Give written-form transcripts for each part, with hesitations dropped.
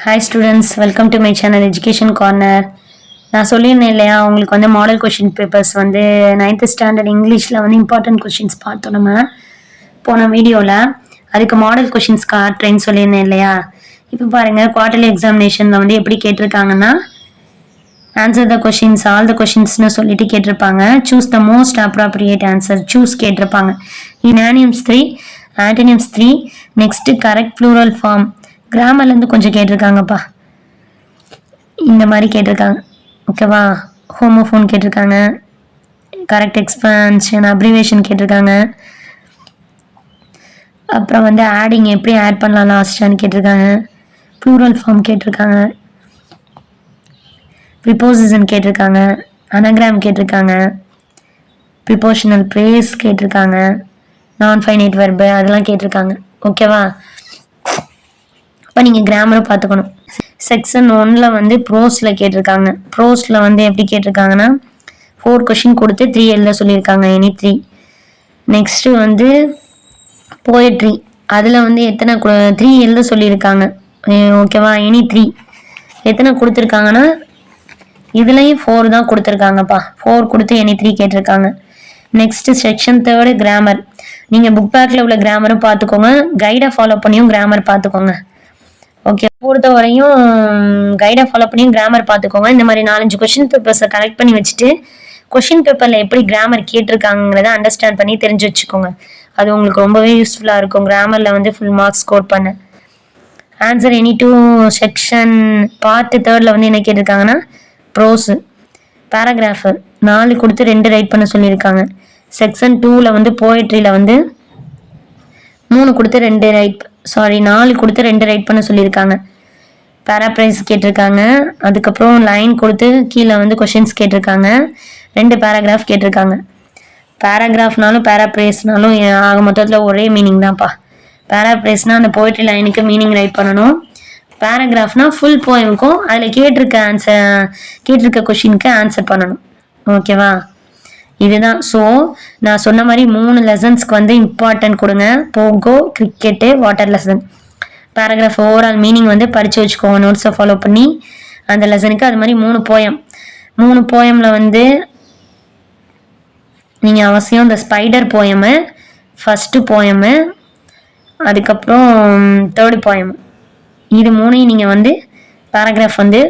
Hi students, welcome to my channel Education Corner. நான் சொல்லியிருந்தேன் இல்லையா உங்களுக்கு வந்து மாடல் கொஷின் பேப்பர்ஸ் வந்து 9th ஸ்டாண்டர்ட் இங்கிலீஷில் வந்து இம்பார்ட்டன்ட் கொஷின்ஸ் பார்த்தோம் நம்ம போன வீடியோவில். அதுக்கு மாடல் கொஷின்ஸ் காட்டுறேன்னு சொல்லியிருந்தேன் இல்லையா. இப்போ பாருங்கள் குவார்டர்லி எக்ஸாமினேஷனில் வந்து எப்படி கேட்டிருக்காங்கன்னா answer the questions all the கொஷின்ஸ்னு சொல்லிட்டு கேட்டிருப்பாங்க. Choose the most appropriate answer choose கேட்டிருப்பாங்க. Synonyms 3, antonyms 3, next correct plural form கிராமர்லேருந்து கொஞ்சம் கேட்டிருக்காங்கப்பா. இந்த மாதிரி கேட்டிருக்காங்க ஓகேவா. ஹோமோஃபோன் கேட்டிருக்காங்க, கரெக்ட் எக்ஸ்பான்ஷன் அப்ரிவேஷன் கேட்டிருக்காங்க, அப்புறம் வந்து ஆடிங் எப்படி ஆட் பண்ணலாம் லாஸ்ட்டான்னு கேட்டிருக்காங்க, ப்ளூரல் ஃபார்ம் கேட்டிருக்காங்க, ப்ரிப்போசிஷன் கேட்டிருக்காங்க, அனகிராம் கேட்டிருக்காங்க, ப்ரிப்போஷனல் பிரேஸ் கேட்டிருக்காங்க, நான் ஃபைனைட் வெர்பு அதெல்லாம் கேட்டிருக்காங்க ஓகேவா. இப்போ நீங்கள் கிராமரும் பார்த்துக்கணும். செக்ஷன் 1ல் வந்து ப்ரோஸில் கேட்டிருக்காங்க. ப்ரோஸில் வந்து எப்படி கேட்டிருக்காங்கன்னா 4 கொஷின் கொடுத்து 3 எழுத சொல்லியிருக்காங்க, எனி 3. நெக்ஸ்ட்டு வந்து போயட்ரி அதில் வந்து எத்தனை 3 எழுத சொல்லியிருக்காங்க ஓகேவா. எனி 3 எத்தனை கொடுத்துருக்காங்கன்னா இதுலேயும் 4 தான் கொடுத்துருக்காங்கப்பா. 4 கொடுத்து எனி 3 கேட்டிருக்காங்க. Next section 3 grammar. நீங்கள் புக் பேக்கில் உள்ள கிராமரும் பார்த்துக்கோங்க, கைடை ஃபாலோ பண்ணியும் கிராமர் பார்த்துக்கோங்க ஓகே. பொறுத்த வரையும் கைடை ஃபாலோ பண்ணியும் கிராமர் பார்த்துக்கோங்க. இந்த மாதிரி 4-5 கொஷின் பேப்பர்ஸை கலெக்ட் பண்ணி வச்சுட்டு கொஷின் பேப்பரில் எப்படி கிராமர் கேட்டிருக்காங்கிறத அண்டர்ஸ்டாண்ட் பண்ணி தெரிஞ்சு வச்சுக்கோங்க. அது உங்களுக்கு ரொம்பவே யூஸ்ஃபுல்லாக இருக்கும் கிராமரில் வந்து ஃபுல் மார்க்ஸ் ஸ்கோர் பண்ண. ஆன்சர் எனி 2 செக்ஷன் பார்ட் 3ல் வந்து என்ன கேட்டிருக்காங்கன்னா ப்ரோஸு பேராகிராஃபு 4 கொடுத்து 2 ரைட் பண்ண சொல்லியிருக்காங்க. செக்ஷன் 2ல் வந்து போயட்ரியில் வந்து 3 கொடுத்து 4 கொடுத்து 2 ரைட் பண்ண சொல்லியிருக்காங்க. பேராப்ரைஸ் கேட்டிருக்காங்க. அதுக்கப்புறம் லைன் கொடுத்து கீழே வந்து கொஷின்ஸ் கேட்டிருக்காங்க. 2 பேராகிராஃப் கேட்டிருக்காங்க. பேராகிராஃப்னாலும் பேராப்ரைஸ்னாலும் ஆக மொத்தத்தில் ஒரே மீனிங் தான்ப்பா. பேராப்ரைஸ்னால் அந்த போய்ட்ரி லைனுக்கு மீனிங் ரைட் பண்ணணும். பேராகிராஃப்னா ஃபுல் போயமுக்கும் அதில் கேட்டிருக்க கொஷினுக்கு ஆன்சர் பண்ணணும் ஓகேவா. இதுதான். ஸோ நான் சொன்ன மாதிரி 3 லெசன்ஸ்க்கு வந்து இம்பார்ட்டன்ட் கொடுங்க. போகோ, cricket, water lesson. Paragraph overall meaning வந்து படித்து வச்சுக்கோங்க நோட்ஸை ஃபாலோ பண்ணி அந்த லெசனுக்கு. அது மாதிரி 3 போயமில் வந்து நீங்கள் அவசியம் இந்த ஸ்பைடர் போயமு, ஃபஸ்ட்டு போயமு, அதுக்கப்புறம் 3rd போயம், இது 3ஐயும் நீங்கள் வந்து பேராகிராஃப் வந்து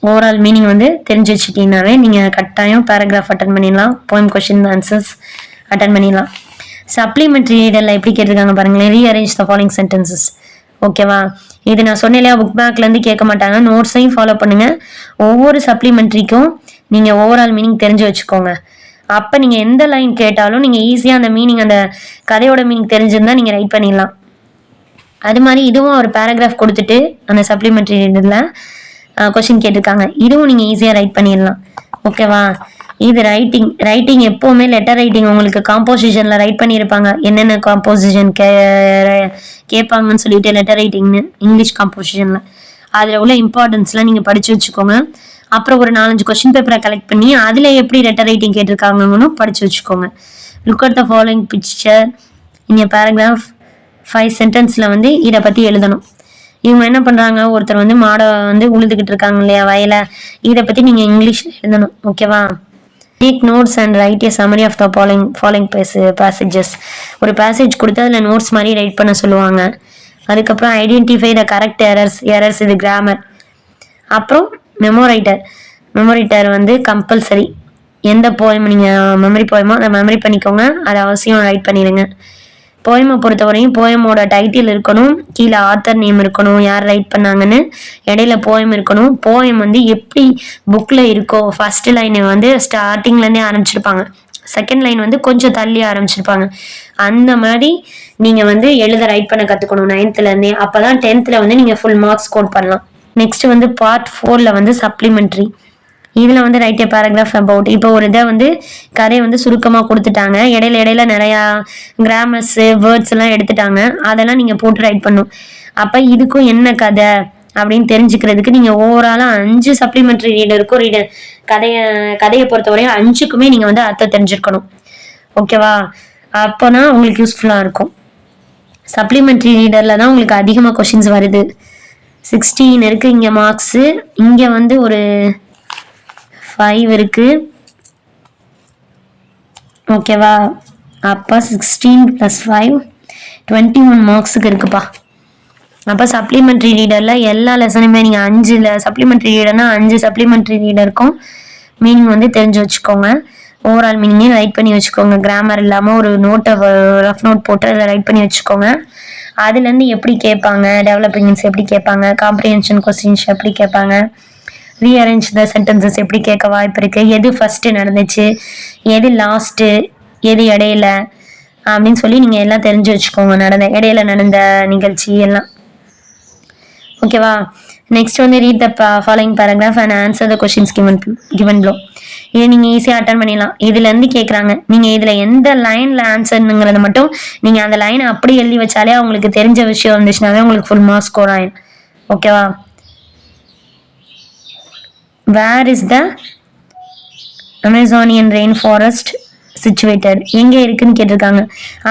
ஓவரால் மீனிங் வந்து தெரிஞ்சு வச்சுட்டீங்கன்னாவே நீங்கள் கட்டாயம் பேராகிராஃப் அட்டன் பண்ணிடலாம், போயம் கொஷின் ஆன்சர்ஸ் அட்டன் பண்ணிடலாம். சப்ளிமெண்ட்ரி ரீடரில் எப்படி கேட்டிருக்காங்க பாருங்களேன். ரீஅரேஞ்ச் த ஃபாலோயிங் சென்டென்சஸ் ஓகேவா. இது நான் சொன்னேன் இல்லையா, புக் பேக்லேருந்து கேட்க மாட்டாங்க, நோட்ஸையும் ஃபாலோ பண்ணுங்கள். ஒவ்வொரு சப்ளிமெண்ட்ரிக்கும் நீங்கள் ஓவரால் மீனிங் தெரிஞ்சு வச்சுக்கோங்க. அப்போ நீங்கள் எந்த லைன் கேட்டாலும் நீங்கள் ஈஸியாக அந்த மீனிங், அந்த கதையோட மீனிங் தெரிஞ்சிருந்தால் நீங்கள் ரைட் பண்ணிடலாம். அது மாதிரி இதுவும் ஒரு பேராகிராஃப் கொடுத்துட்டு அந்த சப்ளிமெண்ட்ரி ரீடரில் கொஷின் கேட்டிருக்காங்க, இதுவும் நீங்கள் ஈஸியாக ரைட் பண்ணிடலாம் ஓகேவா. இது ரைட்டிங் எப்போவுமே லெட்டர் ரைட்டிங் உங்களுக்கு காம்போசிஷனில் ரைட் பண்ணியிருப்பாங்க. என்னென்ன காம்போசிஷன் கேட்பாங்கன்னு சொல்லிட்டு லெட்டர் ரைட்டிங்னு இங்கிலீஷ் காம்போசிஷனில் அதில் உள்ள இம்பார்ட்டன்ஸ்லாம் நீங்கள் படித்து வச்சுக்கோங்க. அப்புறம் ஒரு 4-5 கொஷின் பேப்பரை கலெக்ட் பண்ணி அதில் எப்படி லெட்டர் ரைட்டிங் கேட்டிருக்காங்கன்னு படித்து வச்சுக்கோங்க. Look at the following picture in a paragraph 5 சென்டென்ஸில் வந்து இதை பற்றி எழுதணும். இவங்க என்ன பண்ணுறாங்க, ஒருத்தர் வந்து மாடை வந்து உழுதுகிட்டு இருக்காங்க இல்லையா வயலை, இதை பற்றி நீங்கள் இங்கிலீஷில் எழுதணும் ஓகேவா. Take notes and write a summary of the following passages. ஒரு பேசேஜ் கொடுத்து அதில் நோட்ஸ் மாதிரி ரைட் பண்ண சொல்லுவாங்க. அதுக்கப்புறம் ஐடென்டிஃபை த கரெக்ட் எரர்ஸ் இது கிராமர். அப்புறம் மெமோரைட்டர் வந்து கம்பல்சரி. எந்த போயம் நீங்கள் மெமரி போயமோ அதை மெமரி பண்ணிக்கோங்க, அதை அவசியம் ரைட் பண்ணிடுங்க. போயமை பொறுத்தவரையும் போயமோட டைட்டில் இருக்கணும், கீழே ஆத்தர் நேம் இருக்கணும், யார் ரைட் பண்ணாங்கன்னு, இடையில போயம் இருக்கணும். போயம் வந்து எப்படி புக்கில் இருக்கோ ஃபர்ஸ்ட் லைன் வந்து ஸ்டார்டிங்லேருந்தே ஆரம்பிச்சிருப்பாங்க, செகண்ட் லைன் வந்து கொஞ்சம் தள்ளி ஆரம்பிச்சிருப்பாங்க. அந்த மாதிரி நீங்கள் வந்து ரைட் பண்ண கற்றுக்கணும் 9th அப்போ தான் 10th வந்து நீங்கள் ஃபுல் மார்க்ஸ் ஸ்கோர் பண்ணலாம். நெக்ஸ்ட் வந்து பார்ட் 4ல் வந்து சப்ளிமெண்ட்ரி. இதில் வந்து ரைட் ஏ பேராகிராஃப் அபவுட். இப்போ ஒரு இதை வந்து கதையை வந்து சுருக்கமாக கொடுத்துட்டாங்க, இடையில நிறையா கிராமர்ஸு வேர்ட்ஸ் எல்லாம் எடுத்துட்டாங்க, அதெல்லாம் நீங்கள் போட்டு ரைட் பண்ணும். அப்போ இதுக்கும் என்ன கதை அப்படின்னு தெரிஞ்சுக்கிறதுக்கு நீங்கள் ஓவராலாக 5 சப்ளிமெண்ட்ரி ரீடருக்கும் கதையை பொறுத்தவரையும் 5க்குமே நீங்கள் வந்து அர்த்தம் தெரிஞ்சிருக்கணும் ஓகேவா. அப்போனா உங்களுக்கு யூஸ்ஃபுல்லாக இருக்கும். சப்ளிமெண்ட்ரி ரீடரில் தான் உங்களுக்கு அதிகமாக கொஷின்ஸ் வருது 16 இருக்குது இங்கே மார்க்ஸு. இங்கே வந்து ஒரு 5 இருக்குது. ஓகேவா? அப்போ 16 + 5 21 மார்க்ஸுக்கு இருக்குப்பா. அப்போ சப்ளிமெண்ட்ரி ரீடரில் எல்லா லெசனுமே நீங்கள் 5 சப்ளிமெண்ட்ரி ரீடர்னா 5 சப்ளிமெண்ட்ரி ரீடருக்கும் மீனிங் வந்து தெரிஞ்சு வச்சுக்கோங்க. ஓவரால் மீனிங்கையும் ரைட் பண்ணி வச்சுக்கோங்க. கிராமர் இல்லாமல் ஒரு நோட்டை ரஃப் நோட் போட்டு அதை ரைட் பண்ணி வச்சுக்கோங்க. அதுலேருந்து எப்படி கேட்பாங்க, டெவலப்பிங்ஸ் எப்படி கேட்பாங்க, காம்ப்ரிஹென்ஷன் கொஸ்டின்ஸ் எப்படி கேட்பாங்க, ரீஅரேஞ்ச் த சென்டென்சஸ் எப்படி கேட்க வாய்ப்பு இருக்குது, எது ஃபஸ்ட்டு நடந்துச்சு, எது லாஸ்ட்டு, எது இடையில அப்படின்னு சொல்லி நீங்கள் எல்லாம் தெரிஞ்சு வச்சுக்கோங்க. இடையில நடந்த நிகழ்ச்சி எல்லாம். ஓகேவா? நெக்ஸ்ட் வந்து read the following paragraph and answer the questions given below. இதை நீங்கள் ஈஸியாக அட்டன் பண்ணிடலாம். இதுலேருந்து கேட்குறாங்க, நீங்கள் இதில் எந்த லைனில் ஆன்சருங்கிறத மட்டும் நீங்கள் அந்த லைனை அப்படி எழுதி வச்சாலே அவங்களுக்கு தெரிஞ்ச விஷயம் இருந்துச்சுனாவே உங்களுக்கு ஃபுல் மார்க்ஸ் ஸ்கோர் ஆயிடும். ஓகேவா? Where is the Amazonian rain forest situated? எங்கே இருக்குன்னு கேட்டிருக்காங்க.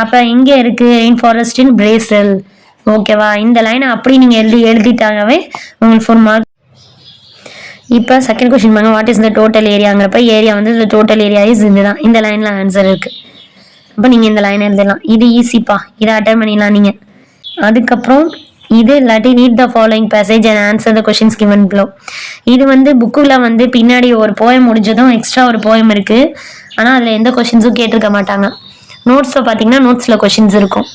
அப்போ எங்கே இருக்குது? Rain forest in Brazil. ஓகேவா? இந்த லைனை அப்படி நீங்கள் எழுதிட்டாங்கவே உங்களுக்கு 4 மார்க். இப்போ செகண்ட் கொஸ்டின் பாருங்க. வாட் இஸ் த டோட்டல் ஏரியாங்கிறப்ப ஏரியா வந்து இந்த டோட்டல் ஏரியா இஸ் இதுதான். இந்த லைனில் ஆன்சர் இருக்குது. அப்போ நீங்கள் இந்த லைன் எழுதலாம். இது ஈஸிப்பா, இதை அட்டன் பண்ணிடலாம் நீங்கள். அதுக்கப்புறம் இது இல்லாட்டி read the following passage and answer the questions given below. இது வந்து புக்கில் வந்து பின்னாடி ஒரு போயம் முடிஞ்சதும் எக்ஸ்ட்ரா ஒரு போயம் இருக்குது. ஆனால் அதில் எந்த கொஷின்ஸும் கேட்டிருக்க மாட்டாங்க. நோட்ஸில் பார்த்தீங்கன்னா நோட்ஸில் கொஷின்ஸ் இருக்கும்,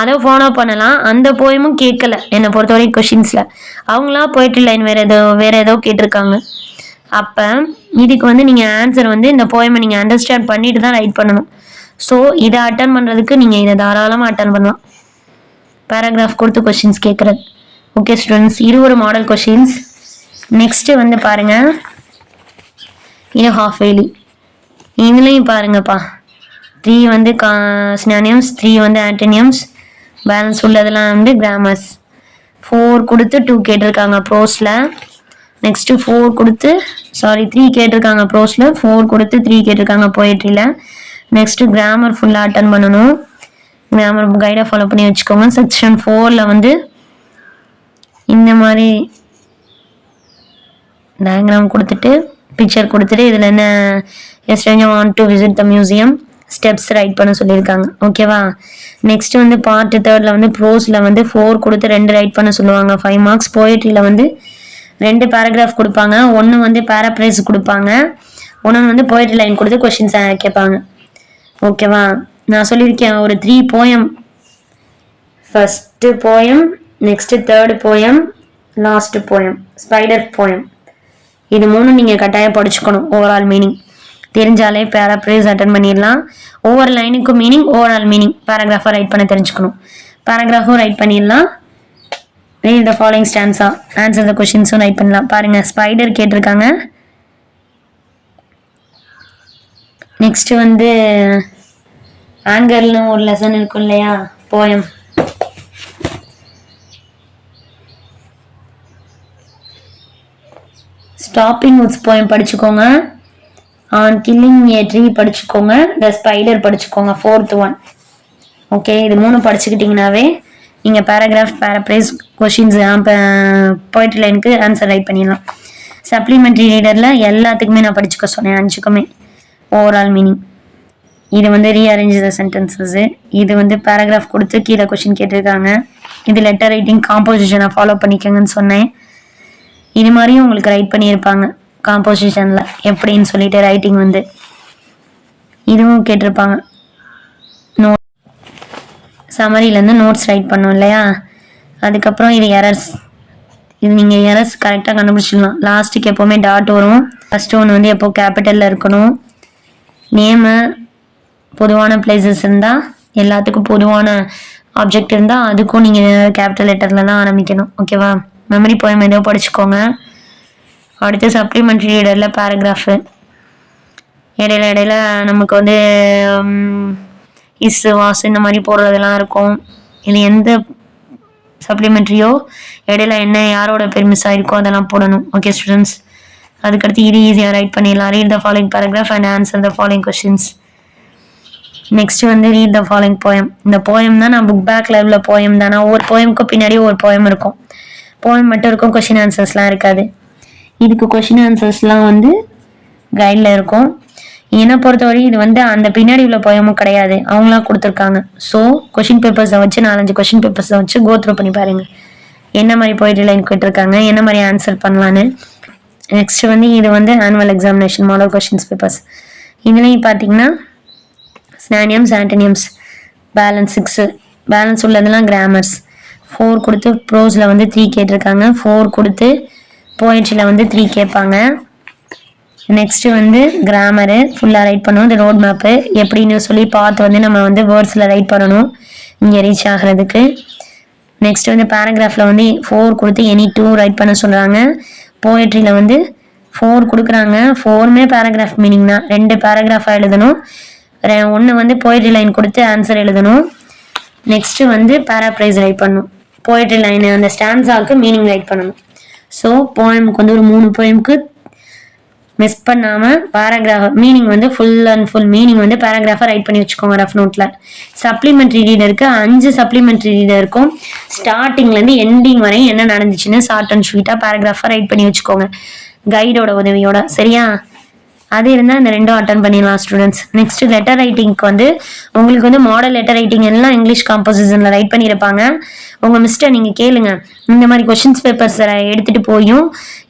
அதை ஃபாலோ பண்ணலாம். அந்த போயமும் கேட்கல என்னை பொறுத்தவரைக்கும் கொஷின்ஸில். அவங்களா போய்ட்டு லைன் வேறு ஏதோ கேட்டிருக்காங்க. அப்போ இதுக்கு வந்து நீங்கள் ஆன்சர் வந்து இந்த போயமை நீங்கள் அண்டர்ஸ்டாண்ட் பண்ணிட்டு தான் ரைட் பண்ணணும். ஸோ இதை அட்டன் பண்ணுறதுக்கு நீங்கள் இதை தாராளமாக அட்டன் பண்ணலாம். பேராகிராஃப் கொடுத்து கொஷின்ஸ் கேட்குறது. ஓகே ஸ்டூடெண்ட்ஸ், இது ஒரு மாடல் கொஷின்ஸ். நெக்ஸ்ட்டு வந்து பாருங்கள், இது ஹாஃப் வேலி. இதுலேயும் பாருங்கப்பா, 3 வந்து சினானியம்ஸ், 3 வந்து ஆன்டனியம்ஸ், பேலன்ஸ் உள்ளதெல்லாம் வந்து கிராமர்ஸ். 4 கொடுத்து 2 கேட்டிருக்காங்க ப்ரோஸில். நெக்ஸ்ட்டு 4 கொடுத்து 3 கேட்டிருக்காங்க ப்ரோஸில், 4 கொடுத்து 3 கேட்டிருக்காங்க போயட்ரியில். நெக்ஸ்ட்டு கிராமர் ஃபுல்லாக அட்டன் பண்ணணும். கிராமர் கைடை ஃபாலோ பண்ணி வச்சுக்கோங்க. செக்ஷன் 4ல் வந்து இந்த மாதிரி டயக்ராம் கொடுத்துட்டு பிக்சர் கொடுத்துட்டு இதில் என்ன stranger want to visit the museum steps write பண்ண சொல்லியிருக்காங்க. ஓகேவா? நெக்ஸ்ட் வந்து பார்ட் 3ல் வந்து ப்ரோஸில் வந்து 4 கொடுத்து 2 ரைட் பண்ண சொல்லுவாங்க, 5 மார்க்ஸ். போயட்ரியில் வந்து 2 பேராகிராஃப் கொடுப்பாங்க, 1 வந்து பேராப்ரைஸ் கொடுப்பாங்க, 1 வந்து போயட்ரி லைன் கொடுத்து கொஷின்ஸ் கேட்பாங்க. ஓகேவா? நான் சொல்லியிருக்கேன் ஒரு 3 poem, first poem, next 3rd poem, last poem, spider poem. இது 3 நீங்கள் கட்டாயம் படிச்சுக்கணும். ஓவரால் மீனிங் தெரிஞ்சாலே பேராப்ரைஸ் அட்டன் பண்ணிடலாம். ஒவ்வொரு லைனுக்கும் மீனிங், ஓவரால் மீனிங் பேராகிராஃபாக ரைட் பண்ண தெரிஞ்சுக்கணும். பேராகிராஃபும் ரைட் பண்ணிடலாம். Read the following stanza, answer the கொஷின்ஸும் ரைட் பண்ணலாம். பாருங்கள், ஸ்பைடர் கேட்டிருக்காங்க. நெக்ஸ்ட் வந்து ஆங்கர்னு ஒரு லெசன் இருக்கும் இல்லையா, போயம். ஸ்டாப்பிங் வித் போயம் படிச்சுக்கோங்க. ஆன் கில்லிங் ஏ ட்ரீ படிச்சுக்கோங்க. த ஸ்பைடர் படிச்சுக்கோங்க, 4th one. ஓகே, இது 3 படிச்சுக்கிட்டிங்கனாவே நீங்கள் பேராகிராஃப், பேராப்ரைஸ், கொஷின்ஸ், போய்ட்ரி லைனுக்கு ஆன்சர் ரைட் பண்ணிடலாம். சப்ளிமெண்ட்ரி ரீடரில் எல்லாத்துக்குமே நான் படிச்சுக்க சொன்னேன், 5க்குமே ஓவரால் மீனிங். இது வந்து ரீஅரேஞ்ச் த சென்டென்சஸ்ஸு. இது வந்து பேராகிராஃப் கொடுத்து கீழே கொஷின் கேட்டிருக்காங்க. இது லெட்டர் ரைட்டிங் காம்போசிஷனை ஃபாலோ பண்ணிக்கோங்கன்னு சொன்னேன். இது மாதிரியும் உங்களுக்கு ரைட் பண்ணியிருப்பாங்க காம்போசிஷனில் எப்படின்னு சொல்லிட்டு ரைட்டிங் வந்து இதுவும் கேட்டிருப்பாங்க. நோட் சமரியிலேருந்து நோட்ஸ் ரைட் பண்ணோம் இல்லையா. அதுக்கப்புறம் இது எரர்ஸ். இது நீங்கள் எரர்ஸ் கரெக்டாக கண்டுபிடிச்சிடலாம். லாஸ்ட்டுக்கு எப்போவுமே டாட் வரும். ஃபஸ்ட்டு ஒன்று வந்து எப்போ கேபிட்டலில் இருக்கணும். நேமு பொதுவான பிளேசஸ் இருந்தால், எல்லாத்துக்கும் பொதுவான ஆப்ஜெக்ட் இருந்தால் அதுக்கும் நீங்கள் கேபிட்டல் லெட்டரில் தான் ஆரம்பிக்கணும். ஓகேவா? மெமரி போயம் ஏதோ படிச்சுக்கோங்க. அடுத்து சப்ளிமெண்ட்ரி ரீடரில் பேராகிராஃபு. இடையில நமக்கு வந்து இஸ், வாஸ் இந்த மாதிரி போடுறதெல்லாம் இருக்கும். இது எந்த சப்ளிமெண்ட்ரியோ இடையில என்ன யாரோட பேர் மிஸ் ஆகிருக்கோ அதெல்லாம் போடணும். ஓகே ஸ்டூடெண்ட்ஸ், அதுக்கடுத்து இது ஈஸியாக ரைட் பண்ணிடலாம். Read the following paragraph and answer the following questions. Next வந்து ரீட் த ஃபாலோயிங் போயம். இந்த போயம் தான் நான் புக் பேக்கில் உள்ள போயம் தானே. ஒவ்வொரு போயமுக்கும் பின்னாடி ஒரு போயம் இருக்கும். போயம் மட்டும் இருக்கும், கொஷின் ஆன்சர்ஸ்லாம் இருக்காது. இதுக்கு கொஷின் ஆன்சர்ஸ்லாம் வந்து கைடில் இருக்கும். என்னை பொறுத்தவரை இது வந்து அந்த பின்னாடி உள்ள போயமும் கிடையாது, அவங்களாம் கொடுத்துருக்காங்க. ஸோ கொஷின் பேப்பர்ஸை வச்சு 4-5 கொஷின் பேப்பர்ஸை வச்சு கோத்ரூ பண்ணி பாருங்க என்ன மாதிரி போயிட்டு லைன் கேட்டிருக்காங்க, என்ன மாதிரி ஆன்சர் பண்ணலான்னு. நெக்ஸ்ட் வந்து இது வந்து annual examination model questions papers. இதுலேயும் பார்த்தீங்கன்னா ஸ்னானியம்ஸ் ஆன்டனியம்ஸ் பேலன்ஸ் 6, பேலன்ஸ் உள்ளதெல்லாம் கிராமர்ஸ். 4 கொடுத்து ப்ரோஸில் வந்து 3 கேட்டிருக்காங்க, 4 கொடுத்து போயட்ரியில் வந்து 3 கேட்பாங்க. நெக்ஸ்ட்டு வந்து கிராமரு ஃபுல்லாக ரைட் பண்ணணும். இந்த ரோட் மேப்பு எப்படின்னு சொல்லி பார்த்து வந்து நம்ம வந்து வேர்ட்ஸில் ரைட் பண்ணணும் இங்கே ரீச் ஆகிறதுக்கு. நெக்ஸ்ட் வந்து பேராகிராஃபில் வந்து 4 கொடுத்து எனி 2 ரைட் பண்ண சொல்கிறாங்க. போயட்ரியில் வந்து 4 கொடுக்குறாங்க, 4மே பேராகிராஃப் மீனிங் தான். 2 பேராகிராஃபாக எழுதணும், 1 வந்து போயட்ரி லைன் கொடுத்து ஆன்சர் எழுதணும். நெக்ஸ்ட்டு வந்து பேராப்ரைஸ் ரைட் பண்ணணும், போயட்ரி லைன் அந்த ஸ்டான்ஸாவுக்கு மீனிங் ரைட் பண்ணணும். ஸோ போயமுக்கு வந்து ஒரு 3 போயமுக்கு மிஸ் பண்ணாமல் பேராகிராஃப் மீனிங் வந்து ஃபுல் அண்ட் ஃபுல் மீனிங் வந்து பேராகிராஃபாக ரைட் பண்ணி வச்சுக்கோங்க ரஃப் நோட்டில். சப்ளிமெண்ட்ரி ரீடருக்கு 5 சப்ளிமெண்ட்ரி ரீடர் இருக்கும். ஸ்டார்டிங்லேருந்து எண்டிங் வரையும் என்ன நடந்துச்சுன்னு ஷார்ட் அண்ட் ஸ்வீட்டாக பேராகிராஃபாக ரைட் பண்ணி வச்சுக்கோங்க கைடோட உதவியோட, சரியா? அது இருந்தால் இந்த 2ம் அட்டன் பண்ணிடலாம் ஸ்டூடெண்ட்ஸ். நெக்ஸ்ட் லெட்டர் ரைட்டிங்க்கு வந்து உங்களுக்கு வந்து மாடல் லெட்டர் ரைட்டிங் எல்லாம் இங்கிலீஷ் காம்போசிஷனில் ரைட் பண்ணியிருப்பாங்க. உங்கள் மிஸ்டர் நீங்கள் கேளுங்க, இந்த மாதிரி கொஷின்ஸ் பேப்பர்ஸை எடுத்துகிட்டு போயும்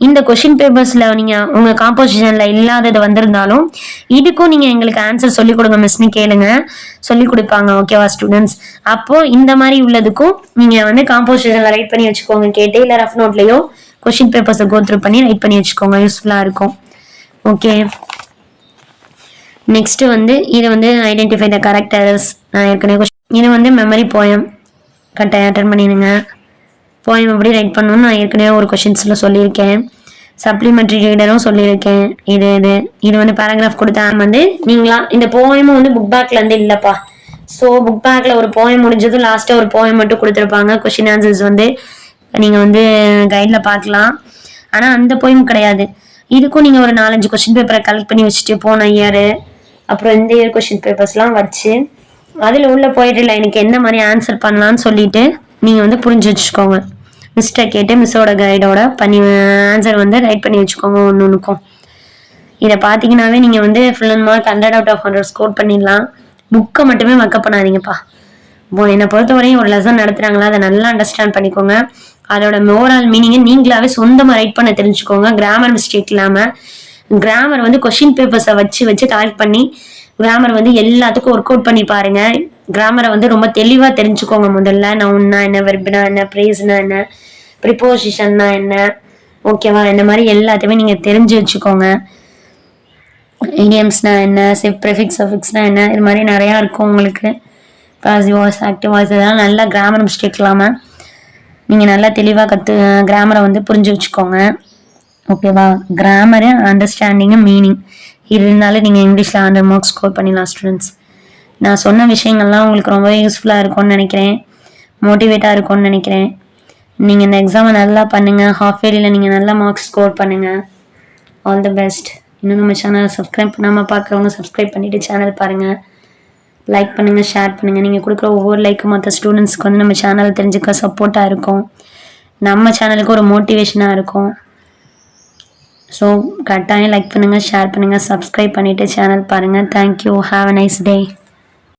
இந்த கொஷின் பேப்பர்ஸில் நீங்கள் உங்கள் காம்போசிஷனில் இல்லாதது வந்திருந்தாலும் இதுக்கும் நீங்கள் எங்களுக்கு ஆன்சர் சொல்லிக் கொடுங்க மிஸ்ன்னு கேளுங்க, சொல்லிக் கொடுப்பாங்க. ஓகேவா ஸ்டூடெண்ட்ஸ்? அப்போது இந்த மாதிரி உள்ளதுக்கும் நீங்கள் வந்து காம்போசிஷனில் ரைட் பண்ணி வச்சுக்கோங்க கேட்டு, இல்லை ரஃப் நோட்லேயோ கொஷின் பேப்பர்ஸை கோத்ரூ பண்ணி ரைட் பண்ணி வச்சுக்கோங்க, யூஸ்ஃபுல்லாக இருக்கும். ஓகே, நெக்ஸ்ட் வந்து இது வந்து ஐடென்டிஃபை த கரெக்ட் எரர்ஸ். நான் ஏற்கனவே இது வந்து மெமரி போயம் கரெக்டாக அட்டன் பண்ணிடுங்க. போயம் எப்படி ரைட் பண்ணணும்னு நான் ஏற்கனவே ஒரு கொஷின்ஸில் சொல்லியிருக்கேன், சப்ளிமெண்ட்ரி ரீடரும் சொல்லியிருக்கேன். இது வந்து பேராகிராஃப் கொடுத்தா வந்து நீங்களா இந்த போயமும் வந்து புக் பேக்லேருந்து இல்லைப்பா. ஸோ புக் பேக்கில் ஒரு போயம் முடிஞ்சதும் லாஸ்ட்டாக ஒரு போயம் மட்டும் கொடுத்துருப்பாங்க. கொஷின் ஆன்சர்ஸ் வந்து நீங்கள் வந்து கைடில் பார்க்கலாம், ஆனால் அந்த போயம் கிடையாது. இதுக்கும் நீங்கள் ஒரு 4-5 கொஷின் பேப்பரை கலெக்ட் பண்ணி வச்சுட்டு போன இயர் அப்புறம் இந்த இயர் கொஷின் பேப்பர்ஸ்லாம் வச்சு அதில் உள்ள போயிட்டு லைனுக்கு என்ன மாதிரி ஆன்சர் பண்ணலான்னு சொல்லிட்டு நீங்கள் வந்து புரிஞ்சு வச்சுக்கோங்க. மிஸ்டை கேட்டு மிஸ்ஸோட கைடோட பண்ணி ஆன்சர் வந்து ரைட் பண்ணி வச்சுக்கோங்க ஒன்றுக்கும். இதை பார்த்தீங்கன்னாவே நீங்கள் வந்து ஃபுல் அண்ட் மார்க் 100/100 ஸ்கோர் பண்ணிடலாம். புக்கை மட்டுமே மக்கப் பண்ணாதீங்கப்பா. என்னை பொறுத்தவரையும் ஒரு லெசன் நடத்துகிறாங்களா அதை நல்லா அண்டர்ஸ்டாண்ட் பண்ணிக்கோங்க. அதோட ஓவரால் மீனிங்கை நீங்களாவே சொந்தமாக ரைட் பண்ண தெரிஞ்சுக்கோங்க, கிராமர் மிஸ்டேக் இல்லாமல். கிராமர் வந்து கொஷின் பேப்பர்ஸை வச்சு கலெக்ட் பண்ணி கிராமர் வந்து எல்லாத்துக்கும் ஒர்க் அவுட் பண்ணி பாருங்க. கிராமரை வந்து ரொம்ப தெளிவாக தெரிஞ்சுக்கோங்க. முதல்ல நவுன்னா என்ன, வெர்ப்னா என்ன, பிரேஸ்னா என்ன, ப்ரிப்போசிஷன்னா என்ன, ஓகேவா? இந்த மாதிரி எல்லாத்தையுமே நீங்கள் தெரிஞ்சு வச்சுக்கோங்க. இடியம்ஸ்னா என்ன, ப்ரிஃபிக்ஸ் சஃபிக்ஸ்னா என்ன, இது மாதிரி நிறையா இருக்கும் உங்களுக்கு. பாசிவ் வாய்ஸ், ஆக்டிவ் வாய்ஸ், இதெல்லாம் நல்லா கிராமர் மிஸ்டேக் இல்லாமல் நீங்கள் நல்லா தெளிவாக கிராமரை வந்து புரிஞ்சு வச்சுக்கோங்க. ஓகேவா? கிராமரு, அண்டர்ஸ்டாண்டிங்கு, மீனிங் இது இருந்தாலும் நீங்கள் இங்கிலீஷில் 100 மார்க்ஸ் ஸ்கோர் பண்ணிடலாம் ஸ்டூடெண்ட்ஸ். நான் சொன்ன விஷயங்கள்லாம் உங்களுக்கு ரொம்ப யூஸ்ஃபுல்லாக இருக்கும்னு நினைக்கிறேன், மோட்டிவேட்டாக இருக்கும்னு நினைக்கிறேன். நீங்கள் இந்த எக்ஸாமை நல்லா பண்ணுங்கள், ஹாஃப் இயர்லியில் நீங்கள் நல்லா மார்க்ஸ் ஸ்கோர் பண்ணுங்கள். All the best. இன்னும் நம்ம சேனலை சப்ஸ்கிரைப் பண்ணாமல் பார்க்குறவங்க சப்ஸ்கிரைப் பண்ணிவிட்டு சேனல் பாருங்கள், லைக் பண்ணுங்கள், ஷேர் பண்ணுங்கள். நீங்கள் கொடுக்குற ஒவ்வொரு லைக்கும் மற்ற ஸ்டூடெண்ட்ஸ்க்கு வந்து நம்ம சேனலை தெரிஞ்சுக்க சப்போர்ட்டாக இருக்கும், நம்ம சேனலுக்கு ஒரு மோட்டிவேஷனாக இருக்கும். ஸோ கட்டாயம் லைக் பண்ணுங்கள், ஷேர் பண்ணுங்கள், சப்ஸ்கிரைப் பண்ணிவிட்டு சேனல் பாருங்கள். Thank you. Have a nice day.